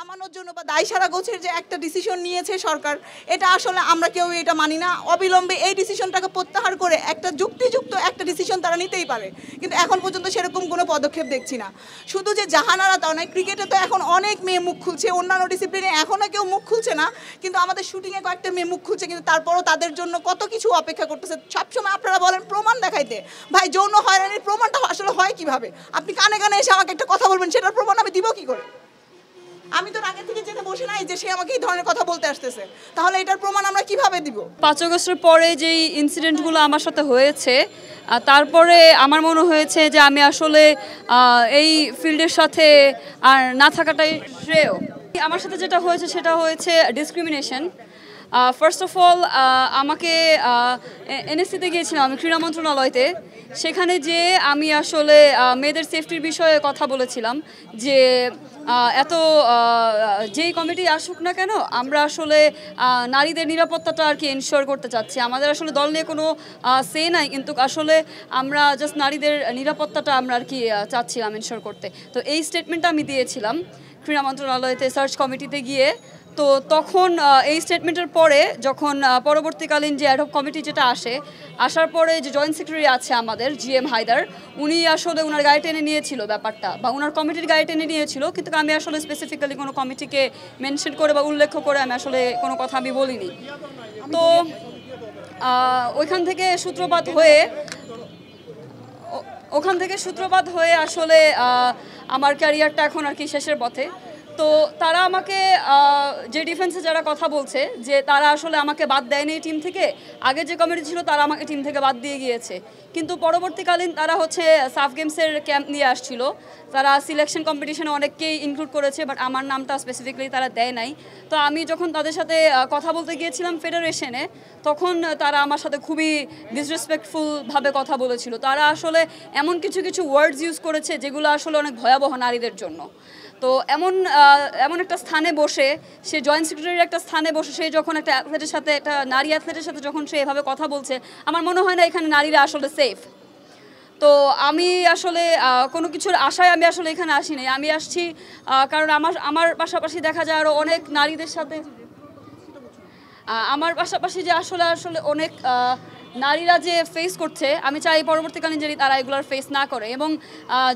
থামানোর জন্য বা দায়সারা গোছের যে একটা ডিসিশন নিয়েছে সরকার, এটা আসলে আমরা কেউ এটা মানি না। অবিলম্বে এই ডিসিশনটাকে প্রত্যাহার করে একটা যুক্তিযুক্ত একটা ডিসিশন তারা নিতেই পারে, কিন্তু এখন পর্যন্ত সেরকম কোনো পদক্ষেপ দেখছি না। শুধু যে জাহানারা তাও নয়, ক্রিকেটে তো এখন অনেক মেয়ে মুখ খুলছে, অন্যান্য ডিসিপ্লিনে এখনও কেউ মুখ খুলছে না, কিন্তু আমাদের শুটিংয়ে কয়েকটা মেয়ে মুখ খুলছে, কিন্তু তারপরও তাদের জন্য কত কিছু অপেক্ষা করতেছে। সবসময় আপনারা বলেন প্রমাণ দেখাইতে, ভাই যৌন হয়রানির প্রমাণটা আসলে হয় কিভাবে? আপনি কানে কানে এসে আমাকে একটা কথা বলবেন, সেটার প্রমাণ আমি দিব কি করে? আমি তো আগে থেকে জেনে বসে নাই যে সে আমাকে এই ধরনের কথা বলতে আসতেছে, তাহলে এটার প্রমাণ আমরা কিভাবে দিব? 5 আগস্টের পরে যেই ইনসিডেন্টগুলো আমার সাথে হয়েছে, তারপরে আমার মনে হয়েছে যে আমি আসলে এই ফিল্ডের সাথে আর না থাকাটাই শ্রেয়। আমার সাথে যেটা হয়েছে সেটা হয়েছে ডিসক্রিমিনেশন। ফার্স্ট অফ অল আমাকে এনএসসিতে গিয়েছিলাম আমি ক্রীড়া মন্ত্রণালয়তে, সেখানে যে আমি আসলে মেয়েদের সেফটির বিষয়ে কথা বলেছিলাম যে এত যেই কমিটি আসুক না কেন আমরা আসলে নারীদের নিরাপত্তাটা আর কি এনশিওর করতে চাচ্ছি। আমাদের আসলে দল নিয়ে কোনো সে নাই, কিন্তু আসলে আমরা জাস্ট নারীদের নিরাপত্তাটা আমরা আর কি চাচ্ছিলাম এনশিওর করতে। তো এই স্টেটমেন্টটা আমি দিয়েছিলাম ক্রীড়া মন্ত্রণালয়তে সার্চ কমিটিতে গিয়ে। তো তখন এই স্টেটমেন্টের পরে যখন পরবর্তীকালীন যে অ্যাডহক কমিটি যেটা আসার পরে যে জয়েন্ট সেক্রেটারি আছে আমাদের GM হায়দার, উনি আসলে ওনার গায়ে টেনে নিয়েছিল ব্যাপারটা, বা ওনার কমিটির গায়ে টেনে নিয়েছিল, কিন্তু আমি আসলে স্পেসিফিক্যালি কোনো কমিটিকে মেনশন করে বা উল্লেখ করে আমি আসলে কোনো কথা আমি বলিনি। তো ওখান থেকে সূত্রপাত হয়ে আসলে আমার ক্যারিয়ারটা এখন আর কি শেষের পথে। তো তারা আমাকে যে ডিফেন্সে যারা কথা বলছে যে তারা আসলে আমাকে বাদ দেয়নি টিম থেকে, আগে যে কমিটি ছিল তারা আমাকে টিম থেকে বাদ দিয়ে গিয়েছে, কিন্তু পরবর্তীকালীন তারা হচ্ছে সাফ গেমসের ক্যাম্প নিয়ে আসছিল, তারা সিলেকশন কম্পিটিশনে অনেককেই ইনক্লুড করেছে, বাট আমার নামটা স্পেসিফিকলি তারা দেয় নাই। তো আমি যখন তাদের সাথে কথা বলতে গিয়েছিলাম ফেডারেশনে, তখন তারা আমার সাথে খুবই ডিসরেসপেক্টফুলভাবে কথা বলেছিল। তারা আসলে এমন কিছু কিছু ওয়ার্ডস ইউজ করেছে যেগুলো আসলে অনেক ভয়াবহ নারীদের জন্য। তো এমন একটা স্থানে বসে, সে জয়েন্ট সেক্রেটারির একটা স্থানে বসে সে যখন একটা অ্যাথলেটের সাথে, একটা নারী অ্যাথলেটের সাথে যখন সে এভাবে কথা বলছে, আমার মনে হয় না এখানে নারীরা আসলে সেফ। তো আমি আসলে কোনো কিছুর আশায় আমি আসলে এখানে আসিনি, আমি আসছি কারণ আমার পাশাপাশি দেখা যায় আরও অনেক নারীদের সাথে, আমার পাশাপাশি যে আসলে অনেক নারীরা যে ফেস করছে, আমি চাই পরবর্তীকালীন যদি তারা এগুলোর ফেস না করে। এবং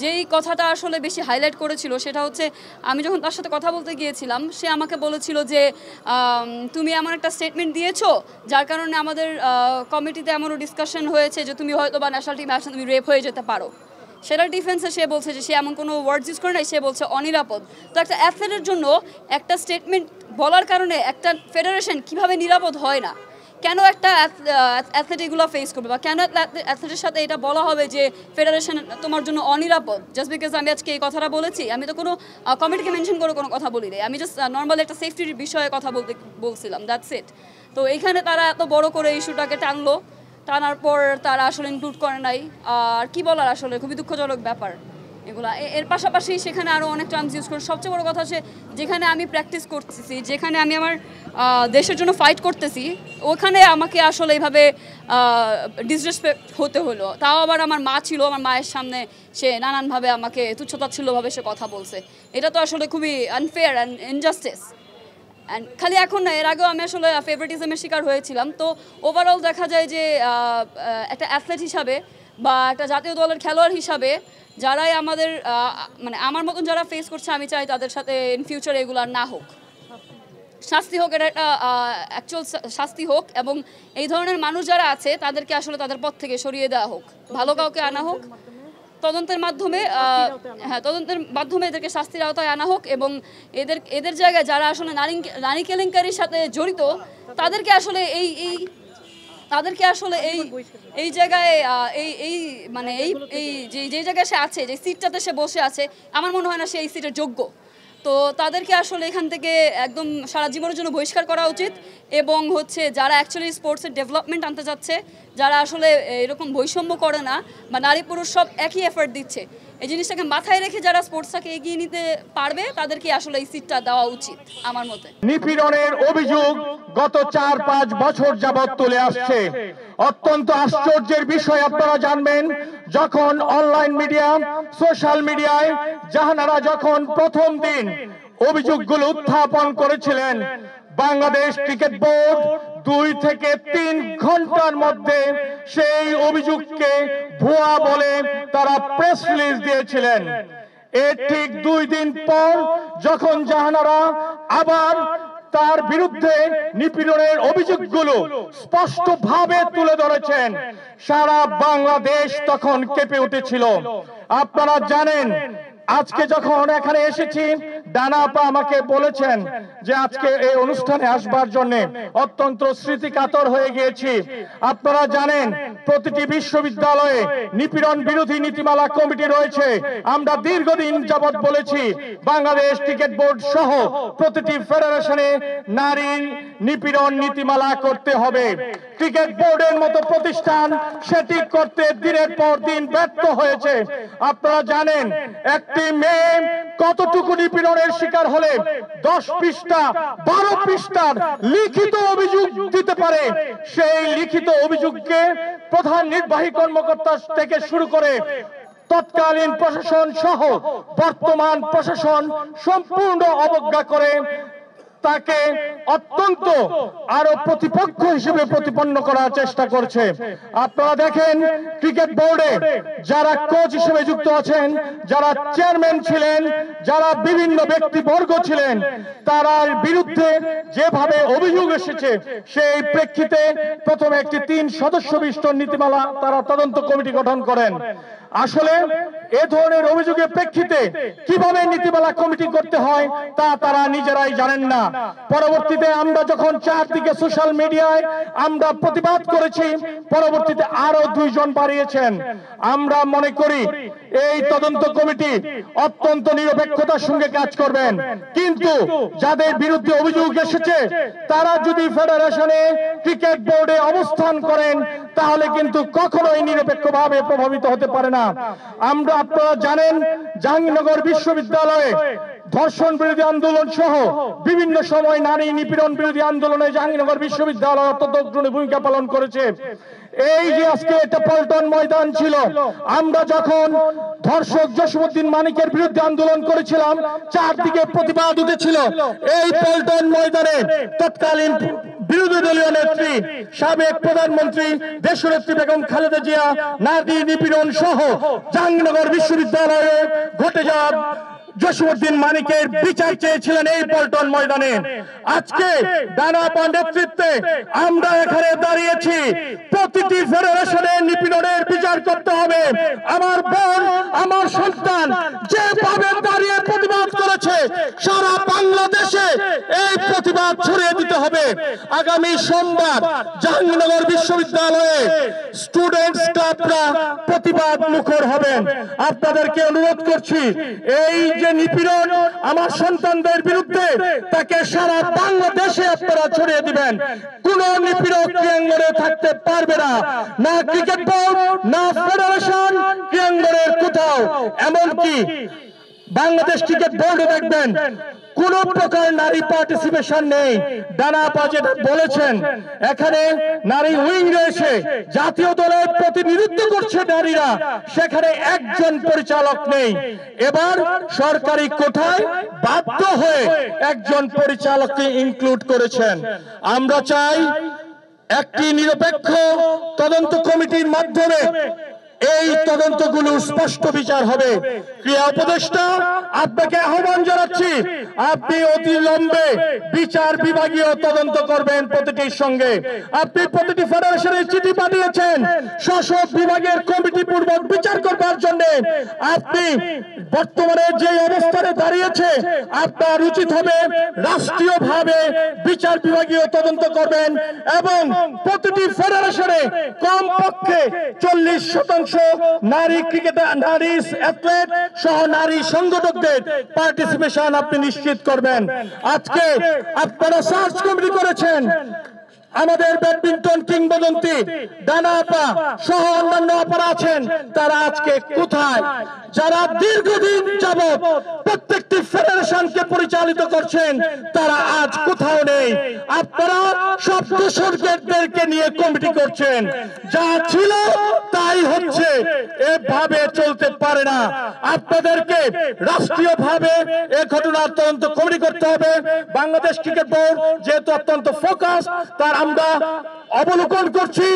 যেই কথাটা আসলে বেশি হাইলাইট করেছিল সেটা হচ্ছে, আমি যখন তার সাথে কথা বলতে গিয়েছিলাম সে আমাকে বলেছিল যে তুমি এমন একটা স্টেটমেন্ট দিয়েছো যার কারণে আমাদের কমিটিতে এমনও ডিসকাশন হয়েছে যে তুমি হয়তো বা ন্যাশনাল টিমে আসলে তুমি রেপ হয়ে যেতে পারো। সেটার ডিফেন্সে সে বলছে যে সে এমন কোনো ওয়ার্ডস ইউজ করে নাই, সে বলছে অনিরাপদ। তো একটা অ্যাথলেটের জন্য একটা স্টেটমেন্ট বলার কারণে একটা ফেডারেশন কিভাবে নিরাপদ হয় না? কেন একটা অ্যাথলেট এগুলো ফেস করবে, বা কেন অ্যাথলেটের সাথে এটা বলা হবে যে ফেডারেশন তোমার জন্য অনিরাপদ, জাস্ট বিকজ আমি আজকে এই কথাটা বলেছি? আমি তো কোনো কমিটিকে মেনশন করে কোনো কথা বলি নাই, আমি জাস্ট নর্মালি একটা সেফটির বিষয়ে কথা বলছিলাম, দ্যাটস ইট। তো এইখানে তারা এত বড় করে ইস্যুটাকে টানার পর তারা আসলে ইনক্লুড করে নাই। আর কি বলার, আসলে খুবই দুঃখজনক ব্যাপার এগুলা। এর পাশাপাশি সেখানে আরও অনেক টার্মস ইউজ করে। সবচেয়ে বড় কথা হচ্ছে, যেখানে আমি প্র্যাকটিস করতেছি, যেখানে আমি আমার দেশের জন্য ফাইট করতেছি, ওখানে আমাকে আসলে এইভাবে ডিসরেসপেক্ট হতে হলো। তাও আবার আমার মা ছিল, আমার মায়ের সামনে সে নানানভাবে আমাকে তুচ্ছতাচ্ছিল্যভাবে সে কথা বলছে। এটা তো আসলে খুবই আনফেয়ার অ্যান্ড ইনজাস্টিস। অ্যান্ড খালি এখন না, এর আগেও আমি আসলে ফেভারিটিজমের শিকার হয়েছিলাম। তো ওভারঅল দেখা যায় যে একটা অ্যাথলেট হিসাবে বা একটা জাতীয় দলের খেলোয়াড় হিসাবে যারাই আমাদের মানে আমার মতন যারা ফেস করছে, আমি চাই তাদের সাথে ইন ফিউচার এগুলো আর না হোক, শাস্তি হোক, এটা একটা অ্যাকচুয়াল শাস্তি হোক, এবং এই ধরনের মানুষ যারা আছে তাদেরকে আসলে তাদের পথ থেকে সরিয়ে দেওয়া হোক, ভালো কাউকে আনা হোক, তদন্তের মাধ্যমে এদেরকে শাস্তির আওতায় আনা হোক, এবং এদের জায়গায় যারা আসলে নারী কেলেঙ্কারির সাথে জড়িত তাদেরকে আসলে এই জায়গায় যে জায়গায় সে আছে, যে সিটটাতে সে বসে আছে, আমার মনে হয় না সে এই সিটের যোগ্য। তো তাদেরকে আসলে এখান থেকে একদম সারা জীবনের জন্য বহিষ্কার করা উচিত। এবং হচ্ছে যারা অ্যাকচুয়ালি স্পোর্টসের ডেভেলপমেন্ট আনতে যাচ্ছে, যারা আসলে এরকম বৈষম্য করে না বা নারী পুরুষ সব একই এফর্ট দিচ্ছে, এই জিনিসটাকে মাথায় রেখে যারা স্পোর্টসটাকে এগিয়ে নিতে পারবে তাদেরকে আসলে এই সিটটা দেওয়া উচিত আমার মতে। নিপীড়নের অভিযোগ গত 4-5 বছর যাবৎ তুলে আসছে। অত্যন্ত আশ্চর্যের বিষয় আপনারা জানবেন, যখন অনলাইন মিডিয়া, সোশ্যাল মিডিয়ায় জাহানারা যখন প্রথম দিন অভিযোগগুলো উত্থাপন করেছিলেন। বাংলাদেশ ক্রিকেট বোর্ড 2 থেকে 3 ঘন্টার মধ্যে সেই অভিযোগকে ভুয়া বলে তারা প্রেস রিলিজ দিয়েছিলেন। এর ঠিক 2 দিন পর যখন জাহানারা আবার তার বিরুদ্ধে নিপীড়নের অভিযোগগুলো স্পষ্টভাবে তুলে ধরেছেন, সারা বাংলাদেশ তখন কেঁপে উঠেছিল। আপনারা জানেন, আজকে যখন এখানে এসেছি, ডানা আপা আমাকে বলেছেন যে আজকে এই অনুষ্ঠানে আসবার জন্য অত্যন্ত স্মৃতিকাতর হয়ে গিয়েছি। আপনারা জানেন, প্রতিটি বিশ্ববিদ্যালয়ে নিপীড়ন বিরোধী নীতিমালা কমিটি রয়েছে। আমরা দীর্ঘদিন যাবৎ বলেছি বাংলাদেশ ক্রিকেট বোর্ড সহ প্রতিটি ফেডারেশনে নারী নিপীড়ন নীতিমালা করতে হবে। ক্রিকেট বোর্ডের মতো প্রতিষ্ঠান সেটি করতে দিনের পর দিন ব্যর্থ হয়েছে। আপনারা জানেন, একটি মেয়ে কতটুকু নিপীড়নের শিকার হলে 10 পৃষ্ঠা 12 পৃষ্ঠার লিখিত অভিযোগ দিতে পারে। সেই লিখিত অভিযোগকে প্রধান নির্বাহী কর্মকর্তা থেকে শুরু করে তৎকালীন প্রশাসন সহ বর্তমান প্রশাসন সম্পূর্ণ অবজ্ঞা করে তাকে অত্যন্ত আরো প্রতিপক্ষ হিসেবে প্রতিপন্ন করার চেষ্টা করছে। আপনারা দেখেন, ক্রিকেট বোর্ডে যারা কোচ হিসেবে যুক্ত আছেন, যারা চেয়ারম্যান ছিলেন, যারা বিভিন্ন ব্যক্তিবর্গ ছিলেন, তার বিরুদ্ধে যেভাবে অভিযোগ এসেছে সেই প্রেক্ষিতে প্রথমে একটি 3 সদস্য বিশিষ্ট নীতিমালা তারা তদন্ত কমিটি গঠন করেন। আসলে এ ধরনের অভিযোগের প্রেক্ষিতে কিভাবে নীতিমালা কমিটি করতে হয় তা তারা নিজেরাই জানেন না। পরবর্তীতে আমরা যখন চারদিকে সোশ্যাল মিডিয়ায় আমরা প্রতিবাদ করেছি, পরবর্তীতে আরো 2 জন বাড়িয়েছেন। আমরা মনে করি এই তদন্ত কমিটি অত্যন্ত নিরপেক্ষতার সঙ্গে কাজ করবেন, কিন্তু যাদের বিরুদ্ধে অভিযোগ এসেছে তারা যদি ফেডারেশনে ক্রিকেট বোর্ডে অবস্থান করেন তাহলে কিন্তু কখনোই নিরপেক্ষভাবে প্রভাবিত হতে পারে না। আপনারা জানেন, জাহাঙ্গীরনগর বিশ্ববিদ্যালয়ে ধর্ষণ বিরোধী আন্দোলন সহ বিভিন্ন সময় নারী নিপীড়ন বিরোধী আন্দোলনে জাহাঙ্গীরনগর বিশ্ববিদ্যালয় অত্যন্ত অগ্রণী ভূমিকা পালন করেছে। এই যে আজকে একটা পল্টন ময়দান ছিল, আমরা যখন ধর্ষক জসীমউদ্দিন মানিকের বিরুদ্ধে আন্দোলন করেছিলাম, চারদিকে প্রতিবাদ উঠেছিল। এই পল্টন ময়দানে তৎকালীন বিরোধী দলীয় নেত্রী সাবেক প্রধানমন্ত্রী দেশনেত্রী বেগম খালেদা জিয়া নারী নিপীড়ন সহ জাহাঙ্গীরনগর বিশ্ববিদ্যালয়ে ঘটে যাওয়া জসীমউদ্দিন মানিকের বিচার চেয়েছিলেন এই পল্টন ময়দানে। আজকে ডানা আপার নেতৃত্বে আমরা এখানে দাঁড়িয়েছি, প্রতিটি ফেডারেশনের নিপীড়নের বিচার করতে হবে। আমার বোন, আমার সন্তান যেভাবে দাঁড়িয়ে প্রতিবাদ করেছে, সারা বাংলাদেশে এই প্রতিবাদ ছড়িয়ে দিতে হবে। আগামী সোমবার জাহাঙ্গীরনগর বিশ্ববিদ্যালয়ে স্টুডেন্টস ক্লাবরা প্রতিবাদ মুখর হবেন। আপনাদেরকে অনুরোধ করছি, এই যে নিপীড়ন আমার সন্তানদের বিরুদ্ধে, তাকে সারা বাংলাদেশে আপনারা ছড়িয়ে দিবেন। কোন নিপীড়ক ক্রীড়াঙ্গনে থাকতে পারবে না, না ক্রিকেট বোর্ড, না ফেডারেশন ক্রীড়াঙ্গনের কোথাও। এমনকি বাংলাদেশ ক্রিকেট বোর্ডে দেখবেন কোন প্রকার নারী পার্টিসিপেশন নেই। ডানা আপা যেটা বলেছেন, এখানে নারী উইং রয়েছে, জাতীয় দলের প্রতিনিধিত্ব করছে নারীরা, সেখানে একজন পরিচালক নেই। এবার সরকারি কোঠায় বাধ্য হয়ে একজন পরিচালককে ইনক্লুড করেছেন। আমরা চাই একটি নিরপেক্ষ তদন্ত কমিটির মাধ্যমে এই তদন্তগুলো স্পষ্ট বিচার হবে। ক্রীড়া উপদেষ্টা, আপনাকে আহ্বান জানাচ্ছি, আপনি অবিলম্বে বিচার বিভাগীয় তদন্ত করবেন প্রতিটির সঙ্গে। আপনি প্রতিটি ফেডারেশনের চিঠি পাঠিয়েছেন শাসক বিভাগের কমিটি পূর্বক বিচার করবার জন্য। আপনি বর্তমানে যে অবস্থানে দাঁড়িয়েছে, আপনার উচিত হবে রাষ্ট্রীয়ভাবে বিচার বিভাগীয় তদন্ত করবেন এবং প্রতিটি ফেডারেশনে কমপক্ষে 40% নারী ক্রিকেটার, নারী অ্যাথলেট সহ নারী সংগঠকদের পার্টিসিপেশন আপনি নিশ্চিত করবেন। আজকে আপনারা সার্চ কমিটি করেছেন, আমাদের ব্যাডমিন্টন কিংবদন্তি ডানা আপা সহ অন্যান্য আপারা আছেন, তারা আজকে কোথায়? যারা দীর্ঘদিন যাবত প্রত্যেকটি ফেডারেশনকে পরিচালিত করছেন তারা আজ কোথাও নেই। আপনারা সব দোসরদেরকে নিয়ে কমিটি করছেন, যা ছিল তাই হচ্ছে। এভাবে চলতে পারে না। আপনাদেরকে রাষ্ট্রীয়ভাবে এই ঘটনার তদন্ত কমিটি করতে হবে। বাংলাদেশ ক্রিকেট বোর্ড যেহেতু অত্যন্ত ফোকাস, তার আমরা অবলোকন করছি।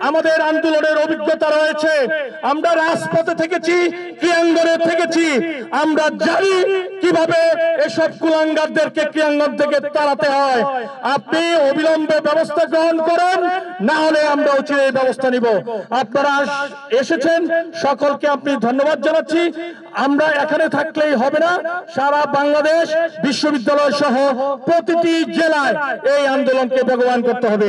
আমাদের আন্দোলনের অভিজ্ঞতা রয়েছে, আমরা রাজপথে থেকেছি, ক্রিয়াঙ্গনে থেকেছি, আমরা জানি কিভাবে এসব কুলাঙ্গারদেরকে ক্রিয়াঙ্গন থেকে তাড়াতে হয়। আপনি অবিলম্বে ব্যবস্থা গ্রহণ করেন, না হলে আমরা উচিত এই ব্যবস্থা নিব। আপনারা এসেছেন, সকলকে আপনি ধন্যবাদ জানাচ্ছি। আমরা এখানে থাকলেই হবে না, সারা বাংলাদেশ বিশ্ববিদ্যালয় সহ প্রতিটি জেলায় এই আন্দোলনকে বেগবান করতে হবে।